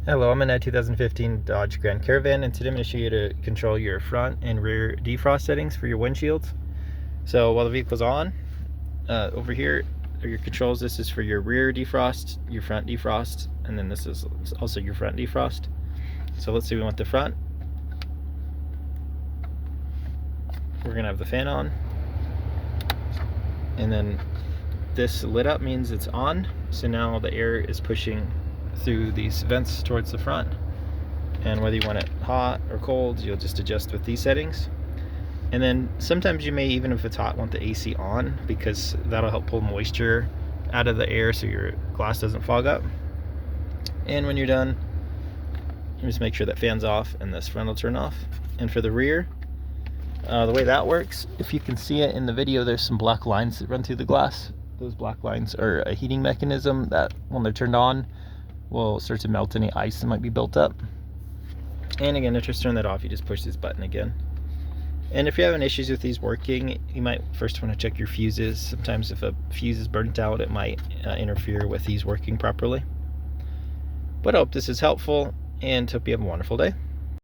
Hello, I'm in a 2015 Dodge Grand Caravan, and today I'm going to show you how to control your front and rear defrost settings for your windshields. So while the vehicle's on, over here are your controls. This is for your rear defrost, your front defrost, and then this is also your front defrost. So let's say we want the front. We're going to have the fan on, and then this lit up means it's on. So now the air is pushing through these vents towards the front, and whether you want it hot or cold, you'll just adjust with these settings. And then sometimes you may, even if it's hot, want the AC on, because that'll help pull moisture out of the air so your glass doesn't fog up. And when you're done, you just make sure that fan's off and this front will turn off. And for the rear, the way that works, if you can see it in the video, there's some black lines that run through the glass. Those black lines are a heating mechanism that, when they're turned on, will start to melt any ice that might be built up. And again, to just turn that off, you just push this button again. And if you're having issues with these working, you might first want to check your fuses. Sometimes if a fuse is burnt out, it might interfere with these working properly. But I hope this is helpful, and hope you have a wonderful day.